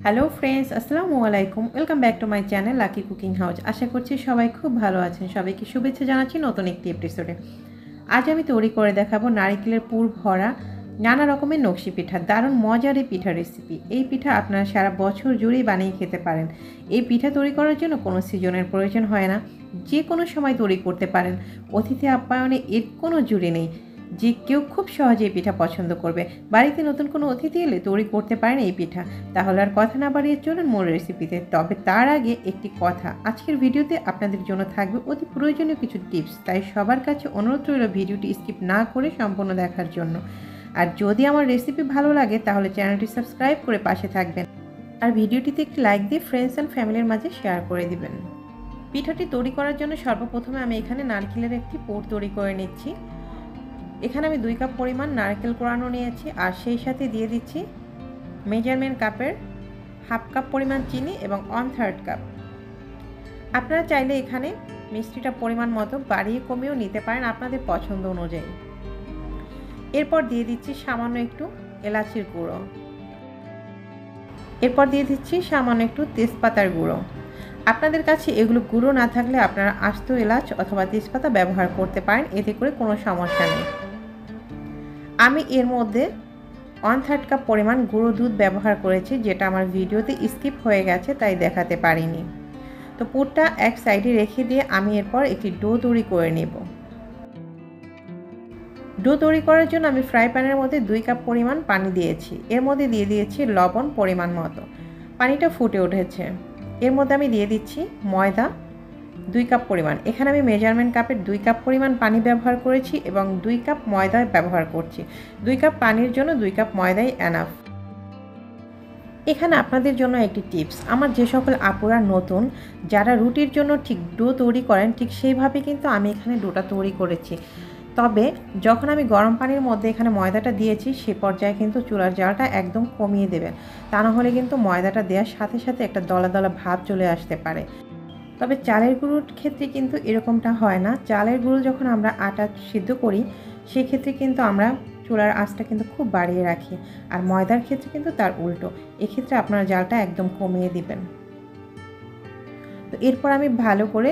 Hello friends, আসসালামু আলাইকুম। Welcome back to my channel lucky cooking house. আশা করছি সবাই খুব ভালো আছেন। সবাইকে শুভেচ্ছা জানাচ্ছি নতুন একটি এপিসোডে। আজ আমি তৈরি করে দেখাবো নারিকেলের পুর ভরা নানা রকমের নকশি পিঠা। দারুণ মজার এই পিঠা রেসিপি। এই পিঠা আপনারা সারা বছর জুড়েই বানিয়ে খেতে পারেন। এই পিঠা তৈরি করার জন্য কোনো সিজনের প্রয়োজন হয় না, যে কোনো সময় তৈরি করতে পারেন। অতিথি আপ্যায়নে এর কোনো জুড়ি নেই, যে কেউ খুব সহজে এই পিঠা পছন্দ করবে। বাড়িতে নতুন কোনো অতিথি এলে তৈরি করতে পারেন এই পিঠা। তাহলে আর কথা না বাড়িয়ে চলুন মূল রেসিপিতে। তবে তার আগে একটি কথা, আজকের ভিডিওতে আপনাদের জন্য থাকবে অতি প্রয়োজনীয় কিছু টিপস, তাই সবার কাছে অনুরোধ রইল ভিডিওটি স্কিপ না করে সম্পূর্ণ দেখার জন্য। আর যদি আমার রেসিপি ভালো লাগে তাহলে চ্যানেলটি সাবস্ক্রাইব করে পাশে থাকবেন, আর ভিডিওটিতে একটি লাইক দিয়ে ফ্রেন্ডস অ্যান্ড ফ্যামিলির মাঝে শেয়ার করে দিবেন। পিঠাটি তৈরি করার জন্য সর্বপ্রথমে আমি এখানে নারকেলের একটি পুর তৈরি করে নিচ্ছি। এখানে আমি 2 কাপ পরিমাণ নারকেল কোড়ানো নিয়েছি, আর সেই সাথে দিয়ে দিচ্ছি মেজারমেন্ট কাপের হাফ কাপ পরিমাণ চিনি এবং 1/3 কাপ। আপনারা চাইলে এখানে মিষ্টিটা পরিমাণ মতো বাড়িয়ে কমিয়েও নিতে পারেন আপনাদের পছন্দ অনুযায়ী। এরপর দিয়ে দিচ্ছি সামান্য একটু এলাচির গুঁড়ো, এরপর দিয়ে দিচ্ছি সামান্য একটু তেজপাতার গুঁড়ো। আপনাদের কাছে এগুলো গুঁড়ো না থাকলে আপনারা আস্ত এলাচ অথবা তেজপাতা ব্যবহার করতে পারেন, এতে করে কোনো সমস্যা নেই। আমি এর মধ্যে 1/3 কাপ পরিমাণ গুঁড়ো দুধ ব্যবহার করেছি, যেটা আমার ভিডিওতে স্কিপ হয়ে গেছে তাই দেখাতে পারিনি। তো পুরটা এক সাইডে রেখে দিয়ে আমি এরপর একটি ডো তৈরি করে নেব। ডো তৈরি করার জন্য আমি ফ্রাই প্যানের মধ্যে 2 কাপ পরিমাণ পানি দিয়েছি। এর মধ্যে দিয়ে দিয়েছি লবণ পরিমাণ মতো। পানিটা ফুটে উঠেছে, এর মধ্যে আমি দিয়ে দিচ্ছি ময়দা 2 কাপ পরিমাণ। এখানে আমি মেজারমেন্ট কাপের 2 কাপ পরিমাণ পানি ব্যবহার করেছি এবং 2 কাপ ময়দা ব্যবহার করছি। 2 কাপ পানির জন্য 2 কাপ ময়দাই এনাফ। এখানে আপনাদের জন্য একটি টিপস, আমার যে সকল আপুরা নতুন যারা রুটির জন্য ঠিক ডো তৈরি করেন, ঠিক সেইভাবে কিন্তু আমি এখানে ডোটা তৈরি করেছি। তবে যখন আমি গরম পানির মধ্যে এখানে ময়দাটা দিয়েছি, সে পর্যায়ে কিন্তু চুলার জালটা একদম কমিয়ে দেবেন, তা না হলে কিন্তু ময়দাটা দেওয়ার সাথে সাথে একটা দলা দলা ভাব চলে আসতে পারে। তবে চালের গুঁড়োর ক্ষেত্রে কিন্তু এরকমটা হয় না। চালের গুঁড়ো যখন আমরা আটা সিদ্ধ করি, সেক্ষেত্রে কিন্তু আমরা চুলার আঁচটা কিন্তু খুব বাড়িয়ে রাখি, আর ময়দার ক্ষেত্রে কিন্তু তার উল্টো। এক্ষেত্রে আপনার জালটা একদম কমিয়ে দিবেন। তো এরপর আমি ভালো করে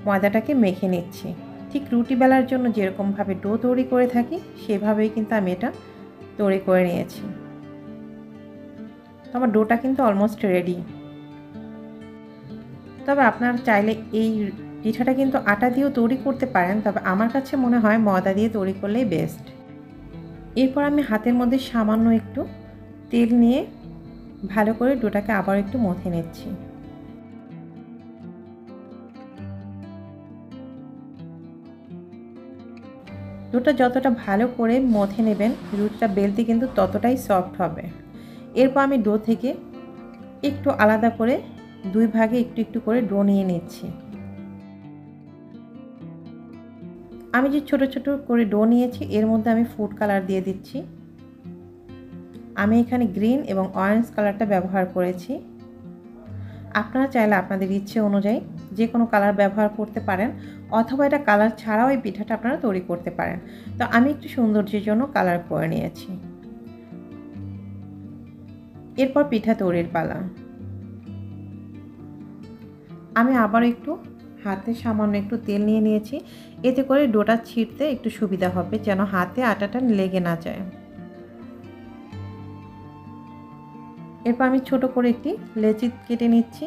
ময়দাটাকে মেখে নিচ্ছি। ঠিক রুটি বেলার জন্য যেরকমভাবে ডো তৈরি করে থাকি, সেভাবেই কিন্তু আমি এটা তৈরি করে নিয়েছি। তো আমার ডোটা কিন্তু অলমোস্ট রেডি। তবে আপনারা চাইলে এই পিঠাটা কিন্তু আটা দিয়েও তৈরি করতে পারেন, তবে আমার কাছে মনে হয় ময়দা দিয়ে তৈরি করলেই বেস্ট। এরপর আমি হাতের মধ্যে সামান্য একটু তেল নিয়ে ভালো করে ডোটাকে আবার একটু মথে নিচ্ছি। ডোটা যতটা ভালো করে মথে নেবেন, রুটিটা বেলতে কিন্তু ততটাই সফট হবে। এরপর আমি ডো থেকে একটু আলাদা করে 2 ভাগে একটু একটু করে ডো নিয়ে নিচ্ছি। আমি যে ছোট ছোট করে ডো নিয়েছি, এর মধ্যে আমি ফুড কালার দিয়ে দিচ্ছি। আমি এখানে গ্রিন এবং অরেঞ্জ কালারটা ব্যবহার করেছি। আপনারা চাইলে আপনাদের ইচ্ছে অনুযায়ী যে কোনো কালার ব্যবহার করতে পারেন, অথবা এটা কালার ছাড়াও এই পিঠাটা আপনারা তৈরি করতে পারেন। তো আমি একটু সৌন্দর্যের জন্য কালার করে নিয়েছি। এরপর পিঠা তৈরির পালা। আমি আবার একটু হাতে সামান্য একটু তেল নিয়ে নিয়েছি, এতে করে ডোটা ছিঁড়তে একটু সুবিধা হবে, যেন হাতে আটাটা লেগে না যায়। এরপর আমি ছোট করে একটি লেচি কেটে নিচ্ছি।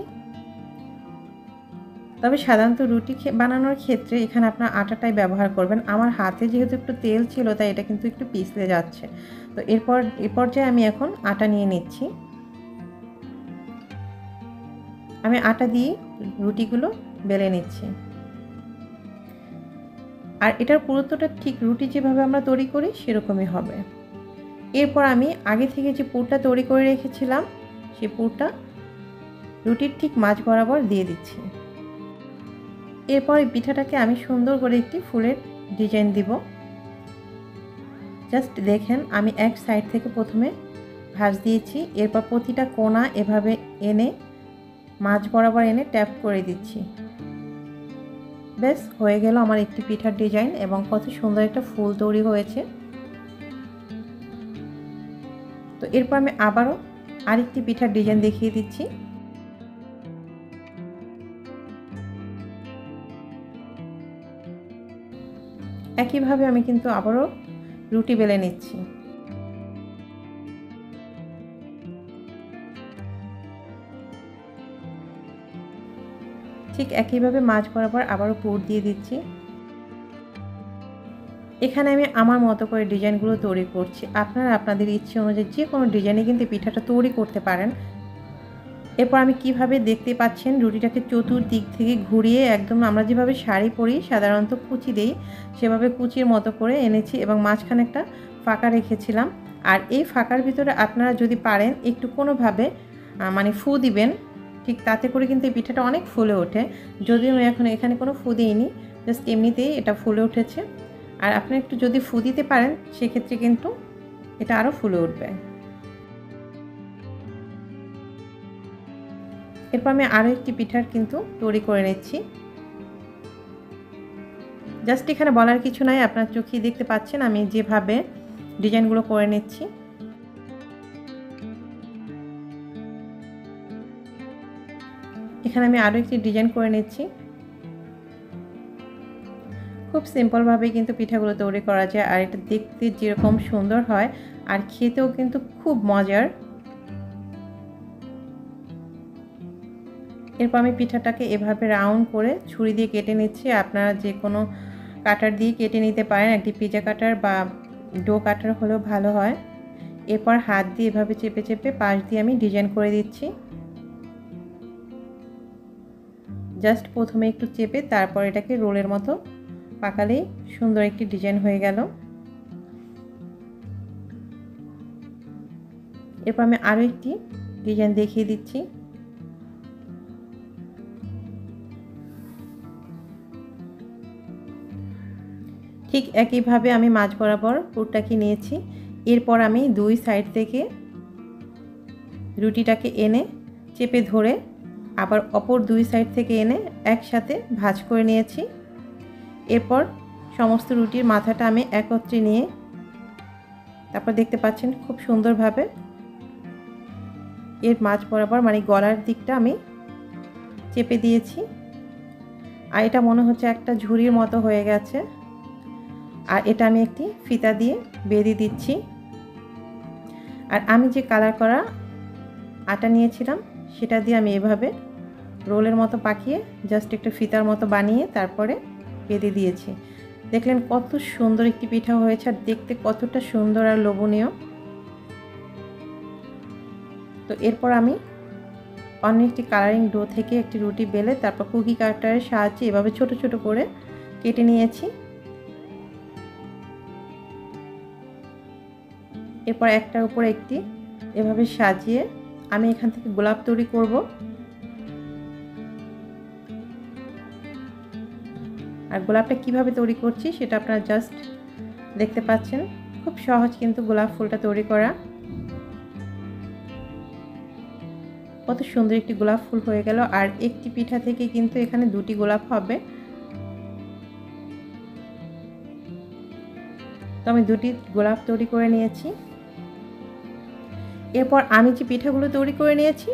তবে সাধারণত রুটি বানানোর ক্ষেত্রে এখানে আপনার আটাটাই ব্যবহার করবেন। আমার হাতে যেহেতু একটু তেল ছিল, তাই এটা কিন্তু একটু পিছলে যাচ্ছে। তো এ পর্যায়ে আমি এখন আটা নিয়ে নিচ্ছি। আমি আটা দিয়ে রুটিগুলো বেলে নিচ্ছি, আর এটার পুরুত্বটা ঠিক রুটি যেভাবে আমরা তৈরি করি সেরকমই হবে। এরপর আমি আগে থেকে যে পুরটা তৈরি করে রেখেছিলাম, সেই পুরটা রুটির ঠিক মাঝ বরাবর দিয়ে দিচ্ছি। এরপর এই পিঠাটাকে আমি সুন্দর করে একটি ফুলের ডিজাইন দিব। জাস্ট দেখেন, আমি এক সাইড থেকে প্রথমে ভাঁজ দিয়েছি, এরপর প্রতিটা কোণা এভাবে এনে মাঝ বরাবর এনে ট্যাপ করে দিচ্ছি। বেশ হয়ে গেল আমার একটি পিঠার ডিজাইন, এবং কত সুন্দর একটা ফুল তৈরি হয়েছে। তো এরপর আমি আবারও আরেকটি পিঠার ডিজাইন দেখিয়ে দিচ্ছি। একইভাবে আমি কিন্তু আবারও রুটি বেলে নিচ্ছি। ঠিক একইভাবে মাঝ বরাবর আবারও পুর দিয়ে দিচ্ছি। এখানে আমি আমার মতো করে ডিজাইনগুলো তৈরি করছি। আপনারা আপনাদের ইচ্ছে অনুযায়ী যে কোনো ডিজাইনে কিন্তু পিঠাটা তৈরি করতে পারেন। এরপর আমি কিভাবে দেখতে পাচ্ছেন রুটিটাকে চতুর্দিক থেকে ঘুরিয়ে একদম আমরা যেভাবে শাড়ি পরি সাধারণত কুচি দেই সেভাবে কুচির মতো করে এনেছি এবং মাঝখানে একটা ফাঁকা রেখেছিলাম। আর এই ফাঁকার ভিতরে আপনারা যদি পারেন একটু কোনোভাবে মানে ফু দিবেন, ঠিক তাতে করে কিন্তু এই পিঠাটা অনেক ফুলে ওঠে। যদিও আমি এখন এখানে কোনো ফু দিইনি, জাস্ট এমনিতেই এটা ফুলে উঠেছে। আর আপনি একটু যদি ফু দিতে পারেন সেক্ষেত্রে কিন্তু এটা আরও ফুলে উঠবে। এরপর আমি আরও একটি পিঠার কিন্তু তৈরি করে নিচ্ছি। জাস্ট এখানে বলার কিছু নাই, আপনার চোখেই দেখতে পাচ্ছেন আমি যেভাবে ডিজাইনগুলো করে নিচ্ছি। এখানে আমি আরও একটি ডিজাইন করে নিচ্ছি। খুব সিম্পলভাবে কিন্তু পিঠাগুলো তৈরি করা যায়, আর এটা দেখতে যেরকম সুন্দর হয় আর খেতেও কিন্তু খুব মজার। এরপর আমি পিঠাটাকে এভাবে রাউন্ড করে ছুরি দিয়ে কেটে নিচ্ছি। আপনারা যে কোনো কাটার দিয়ে কেটে নিতে পারেন, একটি পিজা কাটার বা ডো কাটার হলেও ভালো হয়। এরপর হাত দিয়ে এভাবে চেপে চেপে পাশ দিয়ে আমি ডিজাইন করে দিচ্ছি। জাস্ট প্রথমে একটু চেপে তারপর এটাকে রোলের মতো পাকালেই সুন্দর একটি ডিজাইন হয়ে গেল। এরপর আমি আরও একটি ডিজাইন দেখিয়ে দিচ্ছি। ঠিক একইভাবে আমি মাঝ বরাবর পুরটাকে নিয়েছি। এরপর আমি দুই সাইড থেকে রুটিটাকে এনে চেপে ধরে আবার অপর দুই সাইড থেকে এনে একসাথে ভাঁজ করে নিয়েছি। এরপর সমস্ত রুটির মাথাটা আমি একত্রে নিয়ে তারপর দেখতে পাচ্ছেন খুব সুন্দরভাবে এর মাঝ বরাবর মানে গলার দিকটা আমি চেপে দিয়েছি। আর এটা মনে হচ্ছে একটা ঝুড়ির মতো হয়ে গেছে। আর এটা আমি একটি ফিতা দিয়ে বেঁধে দিচ্ছি। আর আমি যে কালার করা আটা নিয়েছিলাম সেটা দিয়ে আমি এভাবে রোলের মতো পাকিয়ে জাস্ট একটু ফিতার মতো বানিয়ে তারপরে বেঁধে দিয়েছি। দেখলেন কত সুন্দর একটি পিঠা হয়েছে আর দেখতে কতটা সুন্দর আর লোভনীয়। তো এরপর আমি অন্য একটি কালারিং ডো থেকে একটি রুটি বেলে তারপর কুকি কাটারের সাহায্যে এভাবে ছোট ছোট করে কেটে নিয়েছি। এরপর একটার উপর একটি এভাবে সাজিয়ে আমি এখান থেকে গোলাপ তৈরি করব। আর গোলাপটা কিভাবে তৈরি করছি সেটা আপনারা জাস্ট দেখতে পাচ্ছেন। খুব সহজ কিন্তু গোলাপ ফুলটা তৈরি করা। কত সুন্দর একটি গোলাপ ফুল হয়ে গেল। আর একটি পিঠা থেকে কিন্তু এখানে দুটি গোলাপ হবে। তো আমি দুটি গোলাপ তৈরি করে নিয়েছি। এরপর আমি যে পিঠাগুলো তৈরি করে নিয়েছি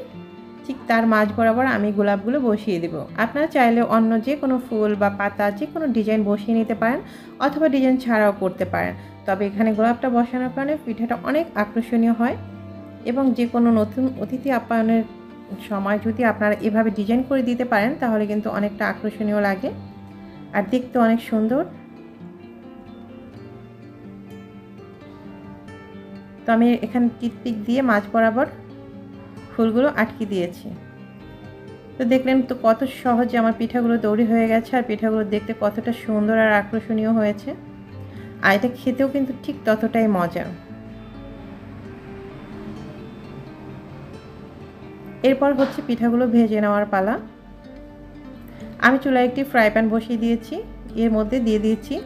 ঠিক তার মাঝ বরাবর আমি গোলাপগুলো বসিয়ে দেব। আপনারা চাইলে অন্য যে কোনো ফুল বা পাতা যে কোনো ডিজাইন বসিয়ে নিতে পারেন অথবা ডিজাইন ছাড়াও করতে পারেন। তবে এখানে গোলাপটা বসানোর কারণে পিঠাটা অনেক আকর্ষণীয় হয় এবং যে কোনো নতুন অতিথি আপ্যায়নের সময় যদি আপনারা এভাবে ডিজাইন করে দিতে পারেন তাহলে কিন্তু অনেকটা আকর্ষণীয় লাগে আর দেখতে অনেক সুন্দর। তো আমি এখানে টিকপিক দিয়ে মাঝ বরাবর ফুলগুলো আটকে দিয়েছি। তো দেখলেন তো কত সহজে আমার পিঠাগুলো তৈরি হয়ে গেছে আর পিঠাগুলো দেখতে কতটা সুন্দর আর আকর্ষণীয় হয়েছে। আর এটা খেতেও কিন্তু ঠিক ততটাই মজা। এরপর হচ্ছে পিঠাগুলো ভেজে নেওয়ার পালা। আমি চুলায় একটি ফ্রাই প্যান বসিয়ে দিয়েছি। এর মধ্যে দিয়ে দিয়েছি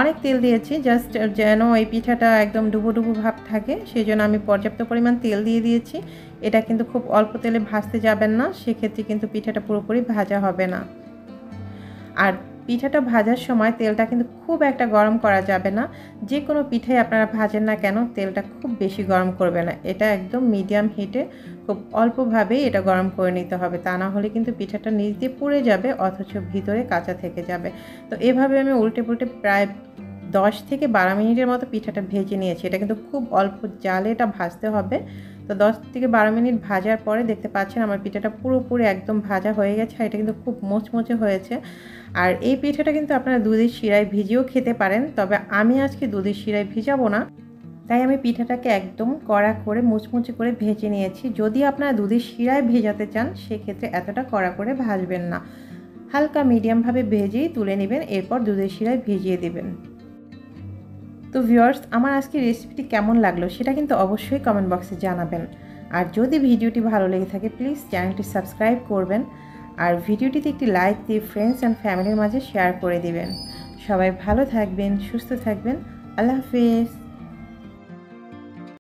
অনেক তেল দিয়েছি, জাস্ট যেন এই পিঠাটা একদম ডুবো ডুবো ভাব থাকে সেই জন্য আমি পর্যাপ্ত পরিমাণ তেল দিয়ে দিয়েছি। এটা কিন্তু খুব অল্প তেলে ভাজতে যাবেন না, সেক্ষেত্রে কিন্তু পিঠাটা পুরোপুরি ভাজা হবে না। আর পিঠাটা ভাজার সময় তেলটা কিন্তু খুব একটা গরম করা যাবে না। যে কোনো পিঠাই আপনারা ভাজেন না কেন তেলটা খুব বেশি গরম করবে না। এটা একদম মিডিয়াম হিটে খুব অল্পভাবেই এটা গরম করে নিতে হবে, তা না হলে কিন্তু পিঠাটা নিচ দিয়ে পুড়ে যাবে অথচ ভিতরে কাঁচা থেকে যাবে। তো এভাবে আমি উল্টে পুল্টে প্রায় 10 থেকে 12 মিনিটের মতো পিঠাটা ভেজে নিয়েছি। এটা কিন্তু খুব অল্প জালে এটা ভাজতে হবে। তো 10 থেকে 12 মিনিট ভাজার পরে দেখতে পাচ্ছেন আমার পিঠাটা পুরোপুরি একদম ভাজা হয়ে গেছে। আর এটা কিন্তু খুব মুচমুচে হয়েছে। আর এই পিঠাটা কিন্তু আপনারা দুধের শিরায় ভিজিয়েও খেতে পারেন, তবে আমি আজকে দুধের শিরায় ভিজাবো না, তাই আমি পিঠাটাকে একদম কড়া করে মুচমুচে করে ভেজে নিয়েছি। যদি আপনারা দুধের শিরায় ভেজাতে চান সেক্ষেত্রে এতটা কড়া করে ভাজবেন না, হালকা মিডিয়ামভাবে ভেজেই তুলে নেবেন, এরপর দুধের শিরায় ভিজিয়ে দেবেন। তো ভিউয়ার্স, আমার আজকে রেসিপিটি কেমন লাগলো সেটা কিন্তু অবশ্যই কমেন্ট বক্সে জানাবেন। আর যদি ভিডিওটি ভালো লেগে থাকে প্লিজ চ্যানেলটি সাবস্ক্রাইব করবেন, আর ভিডিওটিতে একটি লাইক দিয়ে ফ্রেন্ডস অ্যান্ড ফ্যামিলির মাঝে শেয়ার করে দিবেন। সবাই ভালো থাকবেন, সুস্থ থাকবেন। আল্লাহ হাফেজ।